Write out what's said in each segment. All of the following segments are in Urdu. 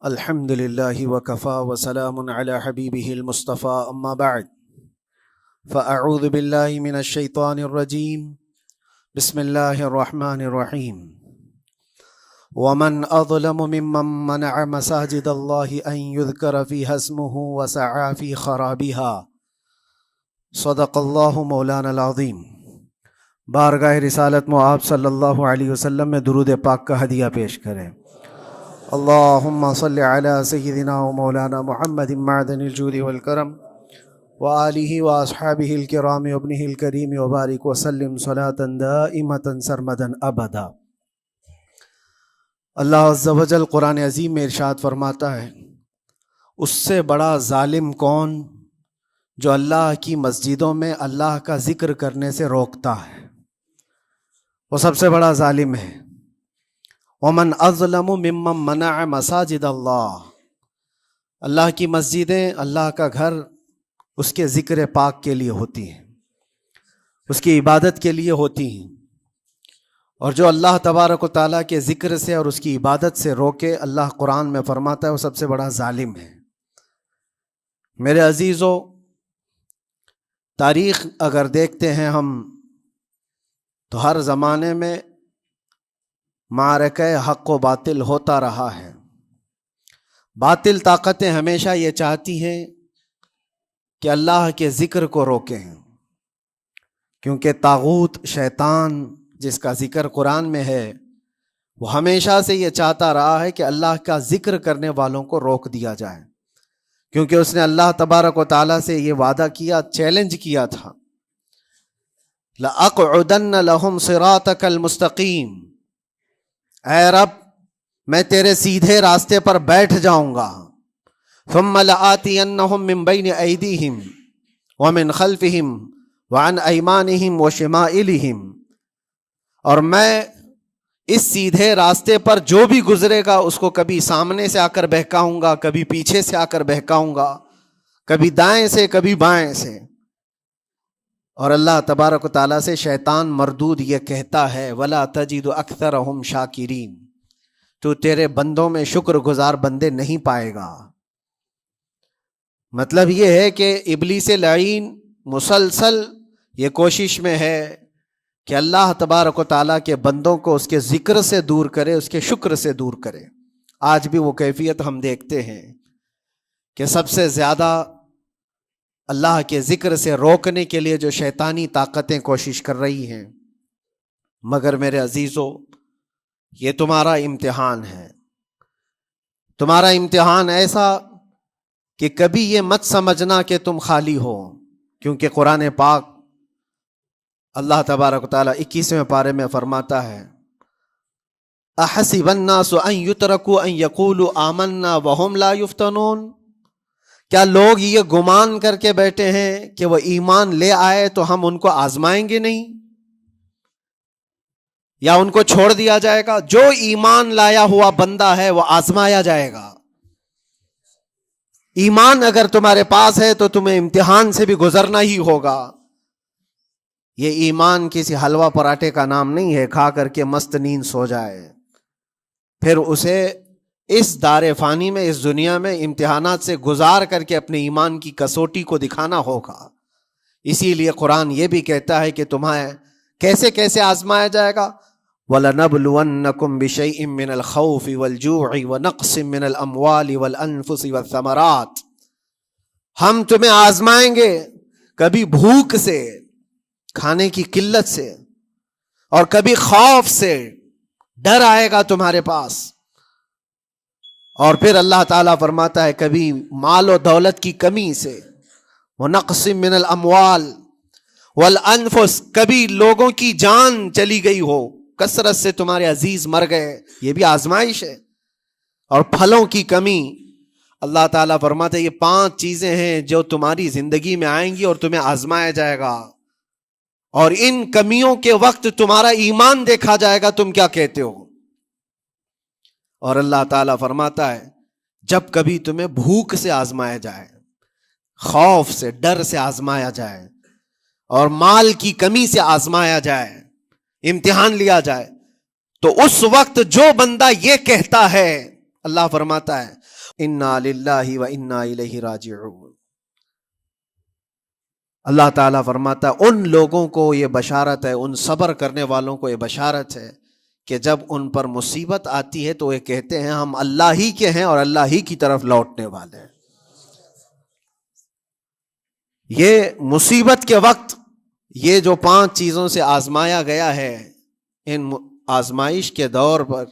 الحمد لله وكفى وسلام على حبيبه المصطفى أما بعد فأعوذ بالله من الشيطان الرجيم بسم الله الرحمن الرحيم ومن أظلم ممن منع مساجد الله أن يذكر فيها اسمه وسعى في خرابها صدق الله مولانا العظيم۔ بارگاہ رسالت میں آپ صلی اللہ علیہ وسلم میں درود پاک کا ہدیہ پیش کریں۔ اللہم صلی علی سیدنا و مولانا محمد معدن الجود والکرم وآلہ واصحابہ الکرام وابنہ الکریم وبارک وسلم صلاة دائمة سرمدا ابدا۔ اللہ عز و جل قرآن عظیم میں ارشاد فرماتا ہے، اس سے بڑا ظالم کون جو اللہ کی مسجدوں میں اللہ کا ذکر کرنے سے روکتا ہے، وہ سب سے بڑا ظالم ہے۔ ومن اظلم ممن منع مساجد اللہ، اللہ کی مسجدیں، اللہ کا گھر اس کے ذکر پاک کے لیے ہوتی ہیں، اس کی عبادت کے لیے ہوتی ہیں، اور جو اللہ تبارک و تعالیٰ کے ذکر سے اور اس کی عبادت سے روکے، اللہ قرآن میں فرماتا ہے وہ سب سے بڑا ظالم ہے۔ میرے عزیزو، تاریخ اگر دیکھتے ہیں ہم تو ہر زمانے میں معرکہ حق و باطل ہوتا رہا ہے۔ باطل طاقتیں ہمیشہ یہ چاہتی ہیں کہ اللہ کے ذکر کو روکیں، کیونکہ طاغوت شیطان جس کا ذکر قرآن میں ہے وہ ہمیشہ سے یہ چاہتا رہا ہے کہ اللہ کا ذکر کرنے والوں کو روک دیا جائے، کیونکہ اس نے اللہ تبارک و تعالیٰ سے یہ وعدہ کیا، چیلنج کیا تھا، لَأَقْعُدَنَّ لَهُمْ صِرَاطَكَ الْمُسْتَقِيمِ، اے رب میں تیرے سیدھے راستے پر بیٹھ جاؤں گا، ثُمَّ لَآتِيَنَّهُمْ مِنْ بَيْنِ أَيْدِيهِمْ وَمِنْ خَلْفِهِمْ وَعَنْ أَيْمَانِهِمْ وَشِمَائِلِهِمْ، اور میں اس سیدھے راستے پر جو بھی گزرے گا اس کو کبھی سامنے سے آ کر بہکاؤں گا، کبھی پیچھے سے آ کر بہکاؤں گا، کبھی دائیں سے کبھی بائیں سے۔ اور اللہ تبارک و تعالیٰ سے شیطان مردود یہ کہتا ہے، وَلَا تَجِدُ أَكْثَرَهُمْ شَاكِرِينَ، تو تیرے بندوں میں شکر گزار بندے نہیں پائے گا۔ مطلب یہ ہے کہ ابلیس لعین مسلسل یہ کوشش میں ہے کہ اللہ تبارک و تعالیٰ کے بندوں کو اس کے ذکر سے دور کرے، اس کے شکر سے دور کرے۔ آج بھی وہ کیفیت ہم دیکھتے ہیں کہ سب سے زیادہ اللہ کے ذکر سے روکنے کے لیے جو شیطانی طاقتیں کوشش کر رہی ہیں، مگر میرے عزیزو یہ تمہارا امتحان ہے، تمہارا امتحان ایسا کہ کبھی یہ مت سمجھنا کہ تم خالی ہو، کیونکہ قرآن پاک اللہ تبارک و تعالیٰ 21ویں پارے میں فرماتا ہے، احسب الناس ان یترکوا ان یقولوا آمنا وهم لا یفتنون، کیا لوگ یہ گمان کر کے بیٹھے ہیں کہ وہ ایمان لے آئے تو ہم ان کو آزمائیں گے نہیں، یا ان کو چھوڑ دیا جائے گا؟ جو ایمان لایا ہوا بندہ ہے وہ آزمایا جائے گا۔ ایمان اگر تمہارے پاس ہے تو تمہیں امتحان سے بھی گزرنا ہی ہوگا۔ یہ ایمان کسی حلوہ پراٹھے کا نام نہیں ہے، کھا کر کے مست نیند سو جائے، پھر اسے اس دار فانی میں، اس دنیا میں امتحانات سے گزار کر کے اپنے ایمان کی کسوٹی کو دکھانا ہوگا۔ اسی لیے قرآن یہ بھی کہتا ہے کہ تمہیں کیسے کیسے آزمایا جائے گا، وَلَنَبْلُوَنَّكُمْ بِشَيْءٍ مِّنَ الْخَوْفِ وَالْجُوعِ وَنَقْصٍ مِّنَ الْأَمْوَالِ وَالْأَنفُسِ وَالثَّمَرَاتِ، ہم تمہیں آزمائیں گے کبھی بھوک سے، کھانے کی قلت سے، اور کبھی خوف سے، ڈر آئے گا تمہارے پاس، اور پھر اللہ تعالیٰ فرماتا ہے کبھی مال و دولت کی کمی سے، وَنَقْصٍ مِّنَ الْأَمْوَالِ وَالْأَنفُسِ، کبھی لوگوں کی جان چلی گئی ہو، کثرت سے تمہارے عزیز مر گئے، یہ بھی آزمائش ہے، اور پھلوں کی کمی۔ اللہ تعالیٰ فرماتا ہے یہ 5 چیزیں ہیں جو تمہاری زندگی میں آئیں گی اور تمہیں آزمایا جائے گا، اور ان کمیوں کے وقت تمہارا ایمان دیکھا جائے گا، تم کیا کہتے ہو۔ اور اللہ تعالیٰ فرماتا ہے جب کبھی تمہیں بھوک سے آزمایا جائے، خوف سے، ڈر سے آزمایا جائے، اور مال کی کمی سے آزمایا جائے، امتحان لیا جائے، تو اس وقت جو بندہ یہ کہتا ہے اللہ فرماتا ہے انا للہ و انا الیہ راجعون. اللہ تعالیٰ فرماتا ہے ان لوگوں کو یہ بشارت ہے، ان صبر کرنے والوں کو یہ بشارت ہے کہ جب ان پر مصیبت آتی ہے تو یہ کہتے ہیں ہم اللہ ہی کے ہیں اور اللہ ہی کی طرف لوٹنے والے ہیں. یہ مصیبت کے وقت یہ جو 5 چیزوں سے آزمایا گیا ہے، ان آزمائش کے دور پر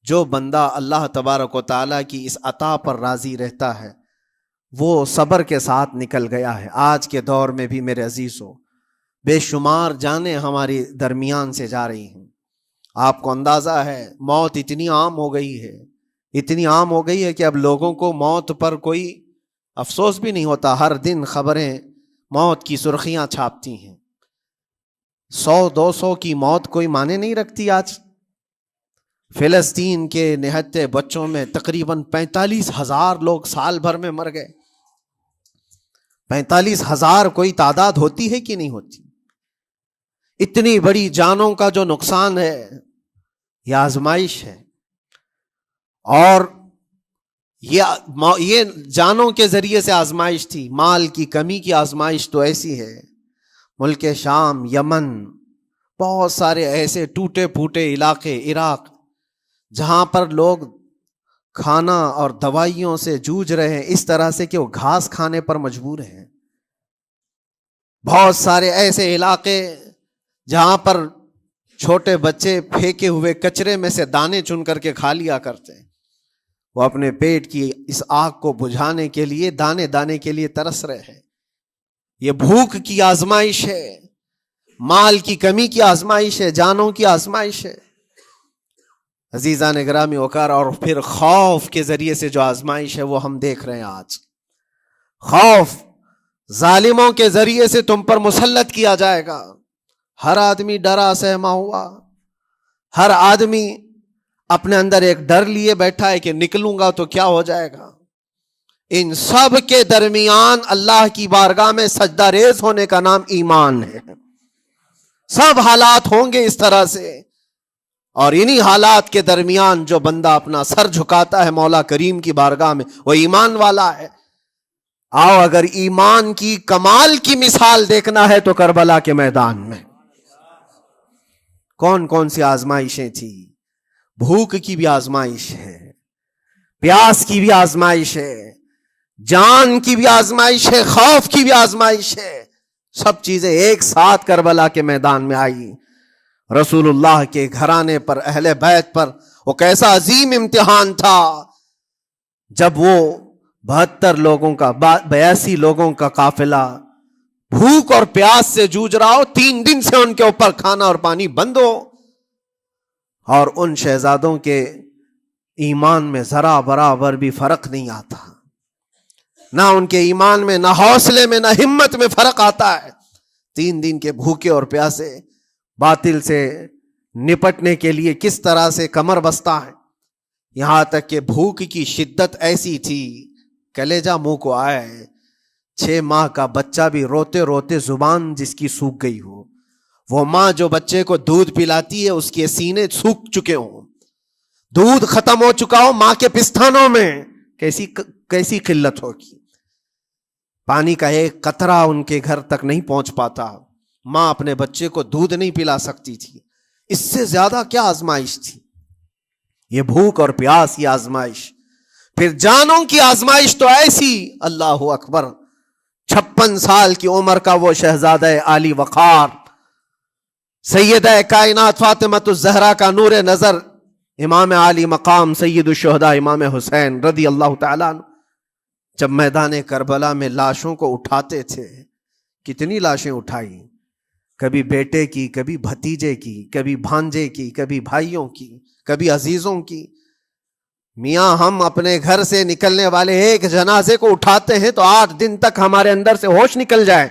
جو بندہ اللہ تبارک و تعالیٰ کی اس عطا پر راضی رہتا ہے وہ صبر کے ساتھ نکل گیا ہے. آج کے دور میں بھی میرے عزیزو بے شمار جانیں ہماری درمیان سے جا رہی ہیں. آپ کو اندازہ ہے موت اتنی عام ہو گئی ہے، اتنی عام ہو گئی ہے کہ اب لوگوں کو موت پر کوئی افسوس بھی نہیں ہوتا. ہر دن خبریں موت کی سرخیاں چھاپتی ہیں. 100-200 کی موت کوئی معنی نہیں رکھتی. آج فلسطین کے نہتے بچوں میں تقریباً 45,000 لوگ سال بھر میں مر گئے. 45,000 کوئی تعداد ہوتی ہے کہ نہیں ہوتی؟ اتنی بڑی جانوں کا جو نقصان ہے یہ آزمائش ہے. اور یہ جانوں کے ذریعے سے آزمائش تھی. مال کی کمی کی آزمائش تو ایسی ہے، ملک شام، یمن، بہت سارے ایسے ٹوٹے پھوٹے علاقے، عراق، جہاں پر لوگ کھانا اور دوائیوں سے جوجھ رہے ہیں اس طرح سے کہ وہ گھاس کھانے پر مجبور ہیں. بہت سارے ایسے علاقے جہاں پر چھوٹے بچے پھینکے ہوئے کچرے میں سے دانے چن کر کے کھا لیا کرتے ہیں. وہ اپنے پیٹ کی اس آگ کو بجھانے کے لیے دانے دانے کے لیے ترس رہے ہیں. یہ بھوک کی آزمائش ہے، مال کی کمی کی آزمائش ہے، جانوں کی آزمائش ہے. عزیزان گرامی وقار، اور پھر خوف کے ذریعے سے جو آزمائش ہے وہ ہم دیکھ رہے ہیں. آج خوف ظالموں کے ذریعے سے تم پر مسلط کیا جائے گا. ہر آدمی ڈرا سہما ہوا، ہر آدمی اپنے اندر ایک ڈر لیے بیٹھا ہے کہ نکلوں گا تو کیا ہو جائے گا. ان سب کے درمیان اللہ کی بارگاہ میں سجدہ ریز ہونے کا نام ایمان ہے. سب حالات ہوں گے اس طرح سے، اور انہی حالات کے درمیان جو بندہ اپنا سر جھکاتا ہے مولا کریم کی بارگاہ میں وہ ایمان والا ہے. آؤ اگر ایمان کی کمال کی مثال دیکھنا ہے تو کربلا کے میدان میں کون کون سی آزمائشیں تھیں. بھوک کی بھی آزمائش ہے، پیاس کی بھی آزمائش ہے، جان کی بھی آزمائش ہے، خوف کی بھی آزمائش ہے. سب چیزیں ایک ساتھ کربلا کے میدان میں آئی. رسول اللہ کے گھرانے پر، اہل بیت پر وہ کیسا عظیم امتحان تھا جب وہ 72 لوگوں کا 82 لوگوں کا قافلہ بھوک اور پیاس سے جوجھ رہا ہو. 3 دن سے ان کے اوپر کھانا اور پانی بند ہو، اور ان شہزادوں کے ایمان میں ذرا برابر بھی فرق نہیں آتا. نہ ان کے ایمان میں، نہ حوصلے میں، نہ ہمت میں فرق آتا ہے. 3 دن کے بھوکے اور پیاسے باطل سے نپٹنے کے لیے کس طرح سے کمر بستہ ہے. یہاں تک کہ بھوک کی شدت ایسی تھی کلیجہ منہ کو آئے. 6 ماہ کا بچہ بھی روتے روتے زبان جس کی سوکھ گئی ہو، وہ ماں جو بچے کو دودھ پلاتی ہے اس کے سینے سوکھ چکے ہوں، دودھ ختم ہو چکا ہو ماں کے پستانوں میں، کیسی قلت ہوگی. پانی کا ایک قطرہ ان کے گھر تک نہیں پہنچ پاتا. ماں اپنے بچے کو دودھ نہیں پلا سکتی تھی. اس سے زیادہ کیا آزمائش تھی یہ بھوک اور پیاس کی آزمائش. پھر جانوں کی آزمائش تو ایسی، اللہ اکبر. 56 سال کی عمر کا وہ شہزادہ عالی وقار، سیدہ کائنات فاطمۃ الزہرا کا نور نظر، امام عالی مقام سید الشہداء امام حسین رضی اللہ تعالیٰ عنہ، جب میدان کربلا میں لاشوں کو اٹھاتے تھے، کتنی لاشیں اٹھائی، کبھی بیٹے کی، کبھی بھتیجے کی، کبھی بھانجے کی، کبھی بھائیوں کی، کبھی عزیزوں کی. میاں ہم اپنے گھر سے نکلنے والے ایک جنازے کو اٹھاتے ہیں تو 8 دن تک ہمارے اندر سے ہوش نکل جائے.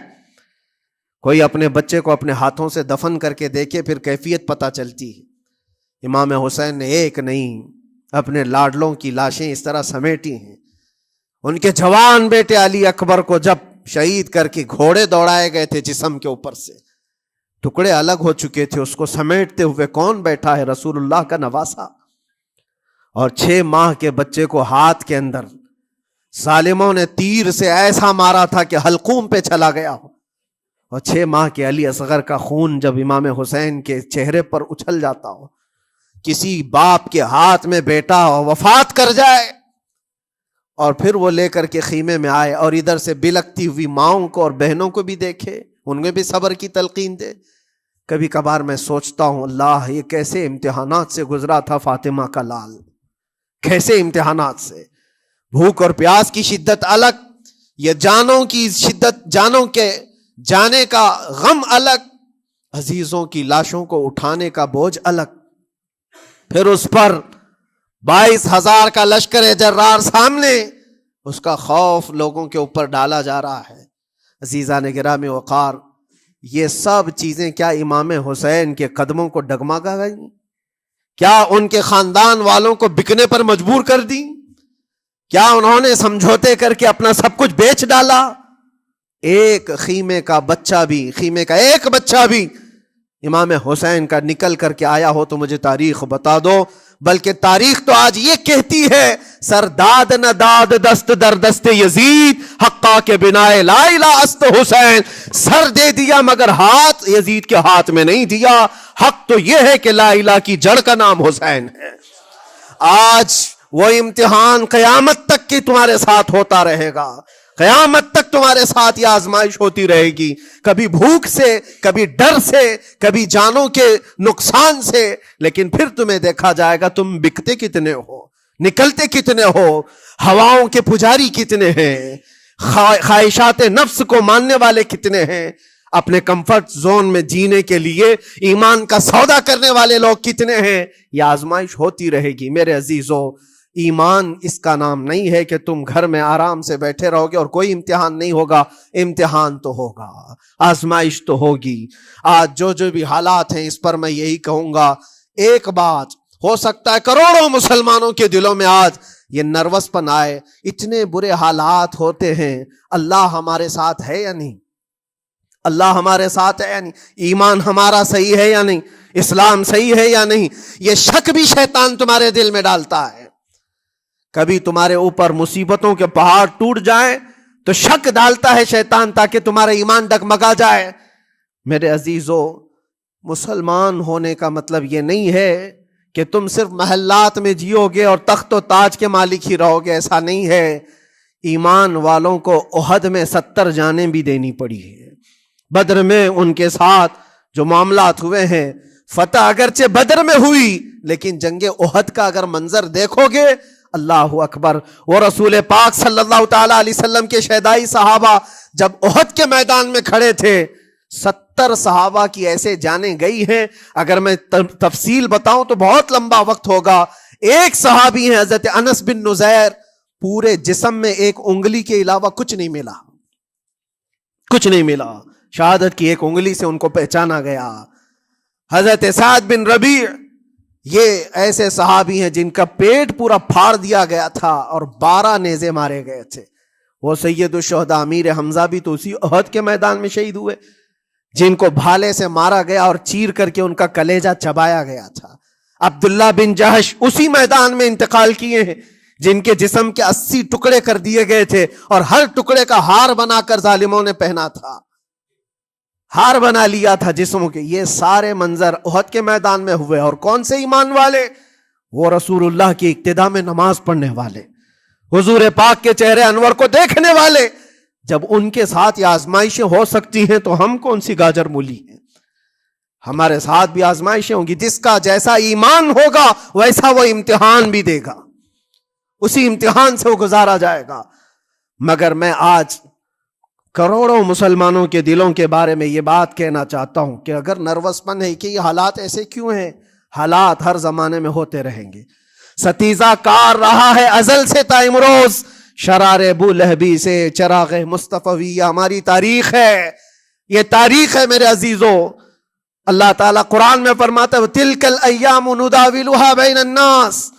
کوئی اپنے بچے کو اپنے ہاتھوں سے دفن کر کے دیکھے پھر کیفیت پتہ چلتی ہے. امام حسین نے ایک نہیں اپنے لاڈلوں کی لاشیں اس طرح سمیٹی ہیں. ان کے جوان بیٹے علی اکبر کو جب شہید کر کے گھوڑے دوڑائے گئے تھے جسم کے اوپر سے، ٹکڑے الگ ہو چکے تھے، اس کو سمیٹتے ہوئے کون بیٹھا ہے؟ رسول اللہ کا نواسا. اور 6 ماہ کے بچے کو ہاتھ کے اندر ظالموں نے تیر سے ایسا مارا تھا کہ حلقوم پہ چلا گیا ہو، اور 6 ماہ کے علی اصغر کا خون جب امام حسین کے چہرے پر اچھل جاتا ہو، کسی باپ کے ہاتھ میں بیٹا وفات کر جائے اور پھر وہ لے کر کے خیمے میں آئے اور ادھر سے بلکتی ہوئی ماؤں کو اور بہنوں کو بھی دیکھے، ان میں بھی صبر کی تلقین دے. کبھی کبھار میں سوچتا ہوں اللہ یہ کیسے امتحانات سے گزرا تھا فاطمہ کا لال، کیسے امتحانات سے. بھوک اور پیاس کی شدت الگ، یہ جانوں کی شدت، جانوں کے جانے کا غم الگ، عزیزوں کی لاشوں کو اٹھانے کا بوجھ الگ، پھر اس پر 22,000 کا لشکر جرار سامنے، اس کا خوف لوگوں کے اوپر ڈالا جا رہا ہے. عزیزان گرامی وقار، یہ سب چیزیں کیا امام حسین کے قدموں کو ڈگمگا گئیں؟ کیا ان کے خاندان والوں کو بکنے پر مجبور کر دی؟ کیا انہوں نے سمجھوتے کر کے اپنا سب کچھ بیچ ڈالا؟ ایک خیمے کا بچہ بھی، خیمے کا ایک بچہ بھی امام حسین کا نکل کر کے آیا ہو تو مجھے تاریخ بتا دو. بلکہ تاریخ تو آج یہ کہتی ہے سرداد نہ داد دست در دست یزید، حقا کے بنا لا الہ است حسین. سر دے دیا مگر ہاتھ یزید کے ہاتھ میں نہیں دیا. حق تو یہ ہے کہ لا الہ کی جڑ کا نام حسین ہے. آج وہ امتحان قیامت تک کی تمہارے ساتھ ہوتا رہے گا، قیامت تک تمہارے ساتھ یہ آزمائش ہوتی رہے گی، کبھی بھوک سے، کبھی ڈر سے، کبھی جانوں کے نقصان سے، لیکن پھر تمہیں دیکھا جائے گا تم بکتے کتنے ہو، نکلتے کتنے ہو، ہواؤں کے پجاری کتنے ہیں، خواہشات نفس کو ماننے والے کتنے ہیں، اپنے کمفرٹ زون میں جینے کے لیے ایمان کا سودا کرنے والے لوگ کتنے ہیں. یہ آزمائش ہوتی رہے گی. میرے عزیزو، ایمان اس کا نام نہیں ہے کہ تم گھر میں آرام سے بیٹھے رہو گے اور کوئی امتحان نہیں ہوگا. امتحان تو ہوگا، آزمائش تو ہوگی. آج جو بھی حالات ہیں اس پر میں یہی کہوں گا، ایک بات ہو سکتا ہے کروڑوں مسلمانوں کے دلوں میں آج یہ نروس پن آئے، اتنے برے حالات ہوتے ہیں، اللہ ہمارے ساتھ ہے یا نہیں؟ اللہ ہمارے ساتھ ہے یا نہیں؟ ایمان ہمارا صحیح ہے یا نہیں؟ اسلام صحیح ہے یا نہیں؟ یہ شک بھی شیطان تمہارے دل میں ڈالتا ہے. کبھی تمہارے اوپر مصیبتوں کے پہاڑ ٹوٹ جائیں تو شک ڈالتا ہے شیطان تاکہ تمہارا ایمان ڈگمگا جائے. میرے عزیزو، مسلمان ہونے کا مطلب یہ نہیں ہے کہ تم صرف محلات میں جیو گے اور تخت و تاج کے مالک ہی رہو گے، ایسا نہیں ہے. ایمان والوں کو احد میں 70 جانیں بھی دینی پڑی ہے. بدر میں ان کے ساتھ جو معاملات ہوئے ہیں، فتح اگرچہ بدر میں ہوئی لیکن جنگ احد کا اگر منظر دیکھو گے، اللہ اکبر. وہ رسول پاک صلی اللہ تعالی علیہ وسلم کے شہدائی صحابہ جب احد کے میدان میں کھڑے تھے، 70 صحابہ کی ایسے جانیں گئی ہیں. اگر میں تفصیل بتاؤں تو بہت لمبا وقت ہوگا. ایک صحابی ہیں حضرت انس بن نزیر، پورے جسم میں ایک انگلی کے علاوہ کچھ نہیں ملا، کچھ نہیں ملا. شہادت کی ایک انگلی سے ان کو پہچانا گیا. حضرت سعد بن ربیع، یہ ایسے صحابی ہیں جن کا پیٹ پورا پھاڑ دیا گیا تھا اور 12 نیزے مارے گئے تھے. وہ سید الشہداء امیر حمزہ بھی تو اسی احد کے میدان میں شہید ہوئے، جن کو بھالے سے مارا گیا اور چیر کر کے ان کا کلیجہ چبایا گیا تھا. عبداللہ بن جہش اسی میدان میں انتقال کیے ہیں، جن کے جسم کے 80 ٹکڑے کر دیے گئے تھے اور ہر ٹکڑے کا ہار بنا کر ظالموں نے پہنا تھا، ہار بنا لیا تھا جسموں کے. یہ سارے منظر احد کے میدان میں ہوئے. اور کون سے ایمان والے؟ وہ رسول اللہ کی اقتداء میں نماز پڑھنے والے، حضور پاک کے چہرے انور کو دیکھنے والے. جب ان کے ساتھ یہ آزمائشیں ہو سکتی ہیں تو ہم کون سی گاجر مولی ہیں؟ ہمارے ساتھ بھی آزمائشیں ہوں گی. جس کا جیسا ایمان ہوگا ویسا وہ امتحان بھی دے گا، اسی امتحان سے وہ گزارا جائے گا. مگر میں آج کروڑوں مسلمانوں کے دلوں کے بارے میں یہ بات کہنا چاہتا ہوں کہ اگر نروس پن ہے کہ یہ حالات ایسے کیوں ہیں، حالات ہر زمانے میں ہوتے رہیں گے. ستیزہ کار رہا ہے ازل سے تا امروز، شرار ابو لہبی سے چراغ مصطفی. یہ ہماری تاریخ ہے، یہ تاریخ ہے میرے عزیزو. اللہ تعالیٰ قرآن میں فرماتا ہے تِلْكَ الْأَيَّامُ نُدَاوِلُهَا بَيْنَ النَّاسِ.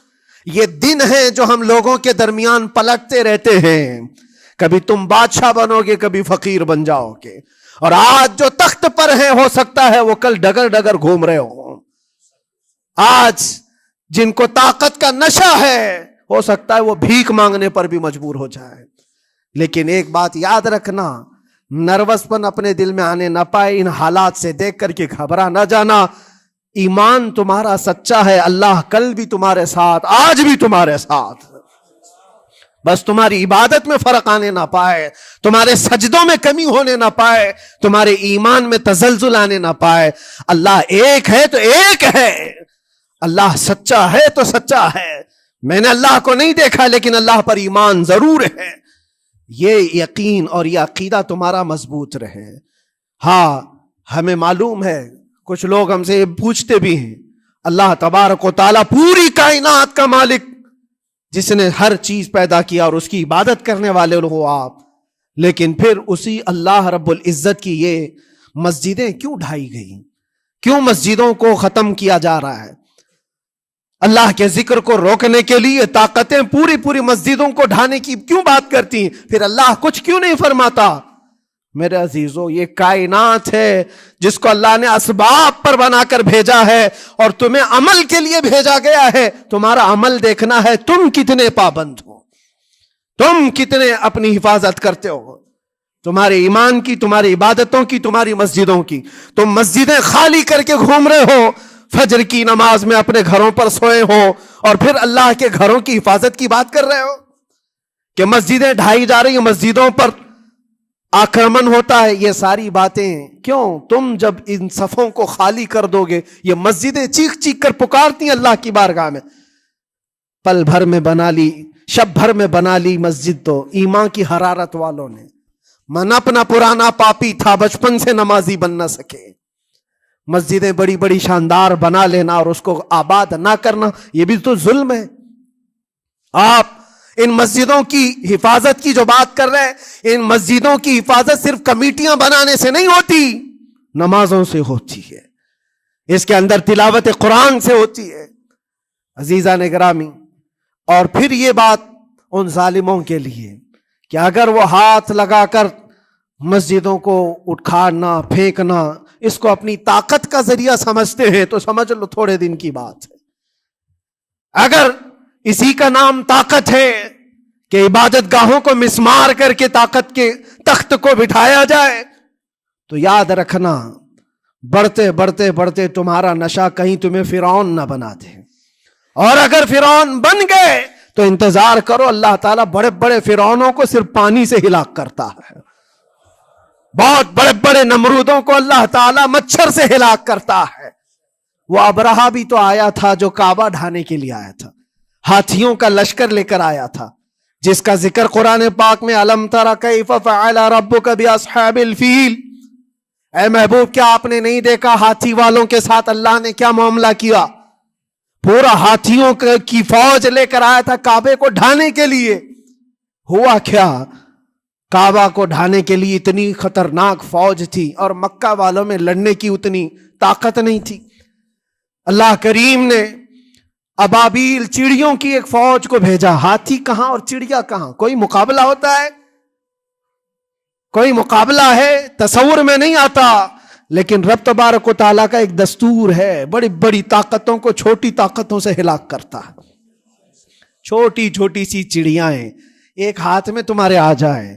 یہ دن ہیں جو ہم لوگوں کے درمیان پلٹتے رہتے ہیں. کبھی تم بادشاہ بنو گے، کبھی فقیر بن جاؤ گے. اور آج جو تخت پر ہیں ہو سکتا ہے وہ کل ڈگر ڈگر گھوم رہے ہوں. آج جن کو طاقت کا نشہ ہے، ہو سکتا ہے وہ بھیک مانگنے پر بھی مجبور ہو جائے. لیکن ایک بات یاد رکھنا، نروس پن اپنے دل میں آنے نہ پائے. ان حالات سے دیکھ کر کے گھبرا نہ جانا. ایمان تمہارا سچا ہے، اللہ کل بھی تمہارے ساتھ، آج بھی تمہارے ساتھ. بس تمہاری عبادت میں فرق آنے نہ پائے، تمہارے سجدوں میں کمی ہونے نہ پائے، تمہارے ایمان میں تزلزل آنے نہ پائے. اللہ ایک ہے تو ایک ہے، اللہ سچا ہے تو سچا ہے. میں نے اللہ کو نہیں دیکھا لیکن اللہ پر ایمان ضرور ہے. یہ یقین اور یہ عقیدہ تمہارا مضبوط رہے. ہاں ہمیں معلوم ہے، کچھ لوگ ہم سے پوچھتے بھی ہیں، اللہ تبارک و تعالیٰ پوری کائنات کا مالک، جس نے ہر چیز پیدا کیا اور اس کی عبادت کرنے والے ہو آپ، لیکن پھر اسی اللہ رب العزت کی یہ مسجدیں کیوں ڈھائی گئی؟ کیوں مسجدوں کو ختم کیا جا رہا ہے؟ اللہ کے ذکر کو روکنے کے لیے طاقتیں پوری مسجدوں کو ڈھانے کی کیوں بات کرتی ہیں؟ پھر اللہ کچھ کیوں نہیں فرماتا؟ میرے عزیزو، یہ کائنات ہے جس کو اللہ نے اسباب پر بنا کر بھیجا ہے اور تمہیں عمل کے لیے بھیجا گیا ہے. تمہارا عمل دیکھنا ہے، تم کتنے پابند ہو، تم کتنے اپنی حفاظت کرتے ہو، تمہارے ایمان کی، تمہاری عبادتوں کی، تمہاری مسجدوں کی. تم مسجدیں خالی کر کے گھوم رہے ہو، فجر کی نماز میں اپنے گھروں پر سوئے ہو، اور پھر اللہ کے گھروں کی حفاظت کی بات کر رہے ہو کہ مسجدیں ڈھائی جا رہی ہیں، مسجدوں پر آکرمن ہوتا ہے. یہ ساری باتیں کیوں؟ تم جب ان صفوں کو خالی کر دو گے، یہ مسجدیں چیخ چیخ کر پکارتی ہیں اللہ کی بارگاہ میں. پل بھر میں بنا لی، شب بھر میں بنا لی مسجد تو ایمان کی حرارت والوں نے. من اپنا پرانا پاپی تھا، بچپن سے نمازی بن نہ سکے. مسجدیں بڑی بڑی شاندار بنا لینا اور اس کو آباد نہ کرنا، یہ بھی تو ظلم ہے. آپ ان مسجدوں کی حفاظت کی جو بات کر رہے ہیں، ان مسجدوں کی حفاظت صرف کمیٹیاں بنانے سے نہیں ہوتی، نمازوں سے ہوتی ہے، اس کے اندر تلاوت قرآن سے ہوتی ہے. عزیزان گرامی، اور پھر یہ بات ان ظالموں کے لیے کہ اگر وہ ہاتھ لگا کر مسجدوں کو اٹھانا پھینکنا اس کو اپنی طاقت کا ذریعہ سمجھتے ہیں تو سمجھ لو تھوڑے دن کی بات ہے. اگر اسی کا نام طاقت ہے کہ عبادت گاہوں کو مسمار کر کے طاقت کے تخت کو بٹھایا جائے، تو یاد رکھنا بڑھتے بڑھتے بڑھتے تمہارا نشہ کہیں تمہیں فرعون نہ بنا دے. اور اگر فرعون بن گئے تو انتظار کرو، اللہ تعالیٰ بڑے بڑے فرعونوں کو صرف پانی سے ہلاک کرتا ہے. بہت بڑے بڑے نمرودوں کو اللہ تعالیٰ مچھر سے ہلاک کرتا ہے. وہ ابرہہ بھی تو آیا تھا جو کعبہ ڈھانے کے لیے آیا تھا، ہاتھیوں کا لشکر لے کر آیا تھا، جس کا ذکر قرآن پاک میں الم تر کیف فعل ربک باصحاب الفیل. اے محبوب، کیا آپ نے نہیں دیکھا ہاتھی والوں کے ساتھ اللہ نے کیا معاملہ کیا؟ پورا ہاتھیوں کی فوج لے کر آیا تھا کعبے کو ڈھانے کے لیے. ہوا کیا؟ کعبہ کو ڈھانے کے لیے اتنی خطرناک فوج تھی اور مکہ والوں میں لڑنے کی اتنی طاقت نہیں تھی. اللہ کریم نے ابابیل چڑیوں کی ایک فوج کو بھیجا. ہاتھی کہاں اور چڑیا کہاں؟ کوئی مقابلہ ہوتا ہے؟ کوئی مقابلہ ہے؟ تصور میں نہیں آتا. لیکن رب تبارک و تعالیٰ کا ایک دستور ہے، بڑی بڑی طاقتوں کو چھوٹی طاقتوں سے ہلاک کرتا ہے. چھوٹی چھوٹی سی چڑیاں ایک ہاتھ میں تمہارے آ جائیں،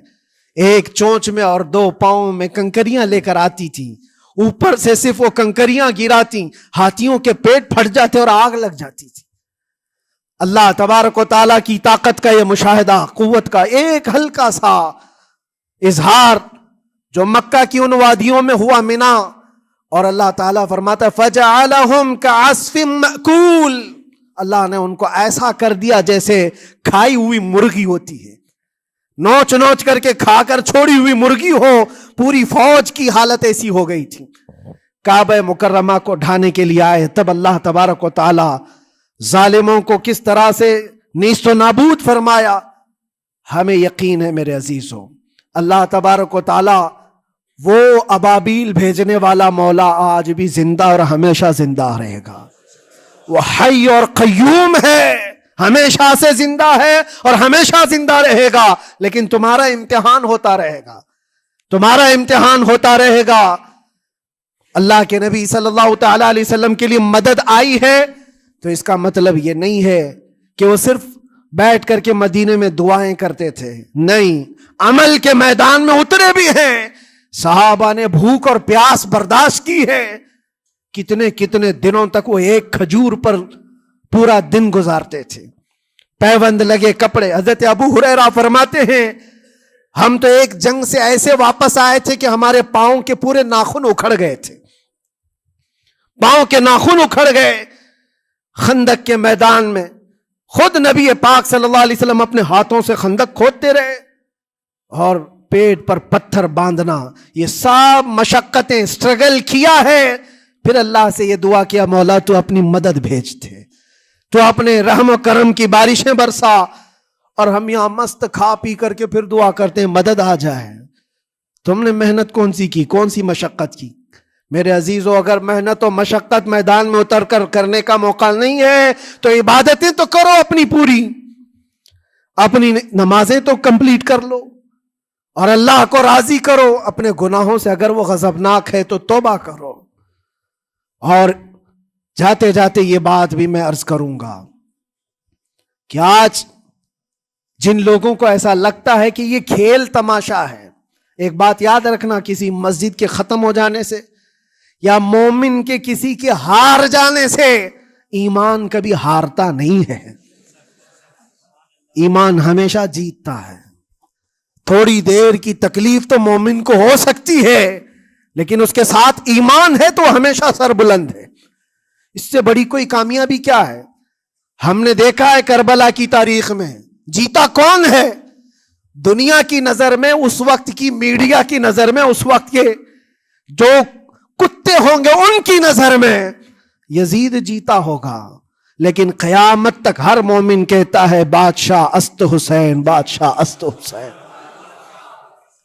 ایک چونچ میں اور دو پاؤں میں کنکریاں لے کر آتی تھی، اوپر سے صرف وہ کنکریاں گراتی، ہاتھیوں کے پیٹ پھٹ جاتے اور آگ لگ جاتی تھی. اللہ تبارک و تعالیٰ کی طاقت کا یہ مشاہدہ، قوت کا ایک ہلکا سا اظہار جو مکہ کی ان وادیوں میں ہوا منا، اور اللہ تعالیٰ فرماتا ہے فَجَعَلَهُمْ كَعَصْفٍ مَأْكُولٍ. اللہ نے ان کو ایسا کر دیا جیسے کھائی ہوئی مرغی ہوتی ہے، نوچ نوچ کر کے کھا کر چھوڑی ہوئی مرغی ہو. پوری فوج کی حالت ایسی ہو گئی تھی. کعبہ مکرمہ کو ڈھانے کے لیے آئے، تب اللہ تبارک و تعالی ظالموں کو کس طرح سے نیست و نابود فرمایا. ہمیں یقین ہے میرے عزیزوں، اللہ تبارک و تعالی وہ ابابیل بھیجنے والا مولا آج بھی زندہ اور ہمیشہ زندہ رہے گا. وہ حی اور قیوم ہے، ہمیشہ سے زندہ ہے اور ہمیشہ زندہ رہے گا. لیکن تمہارا امتحان ہوتا رہے گا، تمہارا امتحان ہوتا رہے گا. اللہ کے نبی صلی اللہ تعالی علیہ وسلم کے لیے مدد آئی ہے تو اس کا مطلب یہ نہیں ہے کہ وہ صرف بیٹھ کر کے مدینے میں دعائیں کرتے تھے، نہیں، عمل کے میدان میں اترے بھی ہیں۔ صحابہ نے بھوک اور پیاس برداشت کی ہے، کتنے کتنے دنوں تک وہ ایک کھجور پر پورا دن گزارتے تھے، پیوند لگے کپڑے۔ حضرت ابو ہریرہ فرماتے ہیں ہم تو ایک جنگ سے ایسے واپس آئے تھے کہ ہمارے پاؤں کے پورے ناخن اکھڑ گئے تھے، پاؤں کے ناخن اکھڑ گئے۔ خندق کے میدان میں خود نبی پاک صلی اللہ علیہ وسلم اپنے ہاتھوں سے خندق کھودتے رہے، اور پیٹ پر پتھر باندھنا، یہ سب مشقتیں، سٹرگل کیا ہے۔ پھر اللہ سے یہ دعا کیا مولا تو اپنی مدد بھیج دے، تو اپنے رحم و کرم کی بارشیں برسا، اور ہم یہاں مست کھا پی کر کے پھر دعا کرتے ہیں مدد آ جائے۔ تم نے محنت کون سی کی، کون سی مشقت کی؟ میرے عزیزو، اگر محنت و مشقت میدان میں اتر کر کرنے کا موقع نہیں ہے تو عبادتیں تو کرو اپنی پوری، اپنی نمازیں تو کمپلیٹ کر لو، اور اللہ کو راضی کرو۔ اپنے گناہوں سے اگر وہ غضبناک ہے تو توبہ کرو۔ اور جاتے جاتے یہ بات بھی میں عرض کروں گا کہ آج جن لوگوں کو ایسا لگتا ہے کہ یہ کھیل تماشا ہے، ایک بات یاد رکھنا، کسی مسجد کے ختم ہو جانے سے یا مومن کے کسی کے ہار جانے سے ایمان کبھی ہارتا نہیں ہے، ایمان ہمیشہ جیتتا ہے۔ تھوڑی دیر کی تکلیف تو مومن کو ہو سکتی ہے، لیکن اس کے ساتھ ایمان ہے تو ہمیشہ سر بلند ہے۔ اس سے بڑی کوئی کامیابی کیا ہے؟ ہم نے دیکھا ہے کربلا کی تاریخ میں جیتا کون ہے؟ دنیا کی نظر میں، اس وقت کی میڈیا کی نظر میں، اس وقت کے جو کتے ہوں گے ان کی نظر میں یزید جیتا ہوگا، لیکن قیامت تک ہر مومن کہتا ہے بادشاہ است حسین، بادشاہ است حسین۔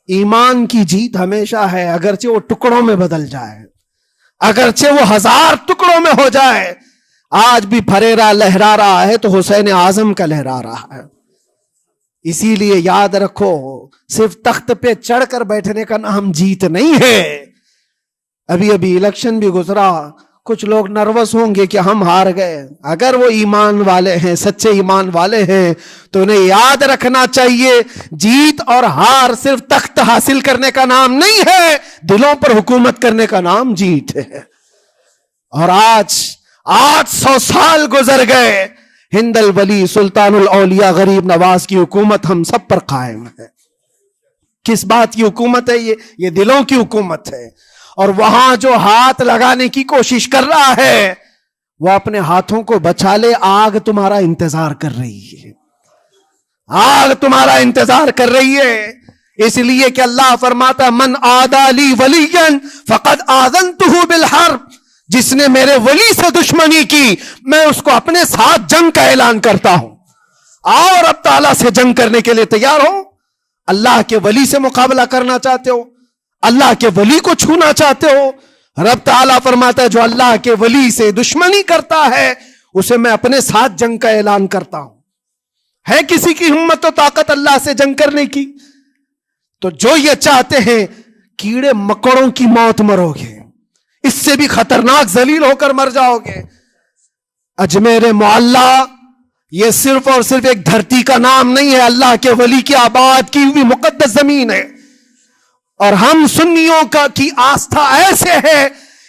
ایمان کی جیت ہمیشہ ہے، اگرچہ وہ ٹکڑوں میں بدل جائے، اگرچہ وہ 1000 ٹکڑوں میں ہو جائے۔ آج بھی پھریرا لہرا رہا ہے تو حسین اعظم کا لہرا رہا ہے۔ اسی لیے یاد رکھو، صرف تخت پہ چڑھ کر بیٹھنے کا نام جیت نہیں ہے۔ ابھی الیکشن بھی گزرا، کچھ لوگ نروس ہوں گے کہ ہم ہار گئے۔ اگر وہ ایمان والے ہیں، سچے ایمان والے ہیں، تو انہیں یاد رکھنا چاہیے جیت اور ہار صرف تخت حاصل کرنے کا نام نہیں ہے، دلوں پر حکومت کرنے کا نام جیت ہے۔ اور آج 800 سال گزر گئے، ہند الولی سلطان الاولیاء غریب نواز کی حکومت ہم سب پر قائم ہے۔ کس بات کی حکومت ہے یہ دلوں کی حکومت ہے۔ اور وہاں جو ہاتھ لگانے کی کوشش کر رہا ہے وہ اپنے ہاتھوں کو بچا لے، آگ تمہارا انتظار کر رہی ہے، آگ تمہارا انتظار کر رہی ہے۔ اس لیے کہ اللہ فرماتا من عادی لی ولیا فقد آذنتہ بالحرب، جس نے میرے ولی سے دشمنی کی میں اس کو اپنے ساتھ جنگ کا اعلان کرتا ہوں۔ آؤ رب تعالیٰ سے جنگ کرنے کے لیے تیار ہو؟ اللہ کے ولی سے مقابلہ کرنا چاہتے ہو؟ اللہ کے ولی کو چھونا چاہتے ہو؟ رب تعالیٰ فرماتا ہے جو اللہ کے ولی سے دشمنی کرتا ہے اسے میں اپنے ساتھ جنگ کا اعلان کرتا ہوں۔ ہے کسی کی ہمت و طاقت اللہ سے جنگ کرنے کی؟ تو جو یہ چاہتے ہیں کیڑے مکڑوں کی موت مرو گے، اس سے بھی خطرناک ذلیل ہو کر مر جاؤ گے۔ اجمیر معلیٰ یہ صرف اور صرف ایک دھرتی کا نام نہیں ہے، اللہ کے ولی کی آباد کی ہوئی مقدس زمین ہے۔ اور ہم سنیوں کی آستھا ایسے ہے،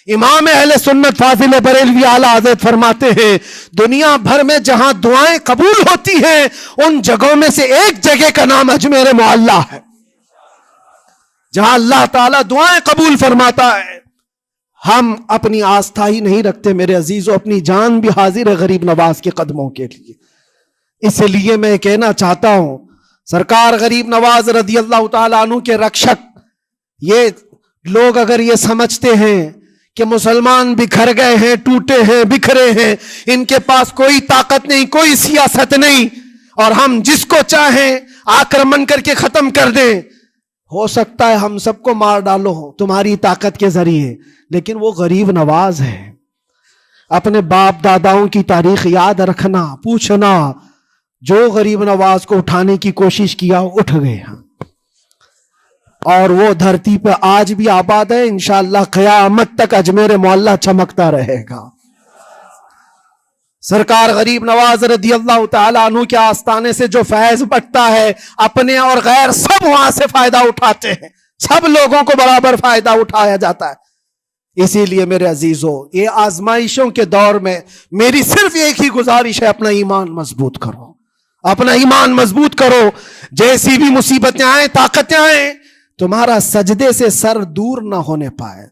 امام اہل سنت فاضل بریلوی اعلیٰ حضرت فرماتے ہیں دنیا بھر میں جہاں دعائیں قبول ہوتی ہیں ان جگہوں میں سے ایک جگہ کا نام اجمیر معلیٰ ہے، جہاں اللہ تعالیٰ دعائیں قبول فرماتا ہے۔ ہم اپنی آستھا ہی نہیں رکھتے میرے عزیزو، اپنی جان بھی حاضر ہے غریب نواز کے قدموں کے لیے۔ اس لیے میں کہنا چاہتا ہوں سرکار غریب نواز رضی اللہ تعالیٰ عنہ کے رکشک، یہ لوگ اگر یہ سمجھتے ہیں کہ مسلمان بکھر گئے ہیں، ٹوٹے ہیں، بکھرے ہیں، ان کے پاس کوئی طاقت نہیں، کوئی سیاست نہیں، اور ہم جس کو چاہیں آکرمن کر کے ختم کر دیں، ہو سکتا ہے ہم سب کو مار ڈالو تمہاری طاقت کے ذریعے، لیکن وہ غریب نواز ہے۔ اپنے باپ داداؤں کی تاریخ یاد رکھنا، پوچھنا، جو غریب نواز کو اٹھانے کی کوشش کیا اٹھ گئے ہیں، اور وہ دھرتی پہ آج بھی آباد ہے۔ انشاءاللہ قیامت تک اجمیر معلیٰ چمکتا رہے گا۔ سرکار غریب نواز رضی اللہ تعالیٰ عنہ کے آستانے سے جو فیض بٹتا ہے، اپنے اور غیر سب وہاں سے فائدہ اٹھاتے ہیں، سب لوگوں کو برابر فائدہ اٹھایا جاتا ہے۔ اسی لیے میرے عزیزو، یہ آزمائشوں کے دور میں میری صرف ایک ہی گزارش ہے، اپنا ایمان مضبوط کرو، اپنا ایمان مضبوط کرو۔ جیسی بھی مصیبتیں آئیں، طاقتیں آئیں، تمہارا سجدے سے سر دور نہ ہونے پائے،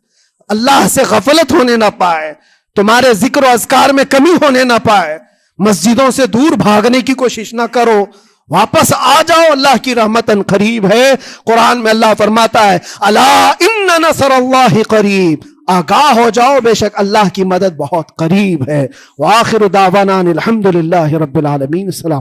اللہ سے غفلت ہونے نہ پائے، تمہارے ذکر و اذکار میں کمی ہونے نہ پائے، مسجدوں سے دور بھاگنے کی کوشش نہ کرو، واپس آ جاؤ، اللہ کی رحمت قریب ہے۔ قرآن میں اللہ فرماتا ہے الا ان نصر اللہ قریب، آگاہ ہو جاؤ، بے شک اللہ کی مدد بہت قریب ہے۔ وآخر دعوانا الحمدللہ رب العالمین۔ السلام۔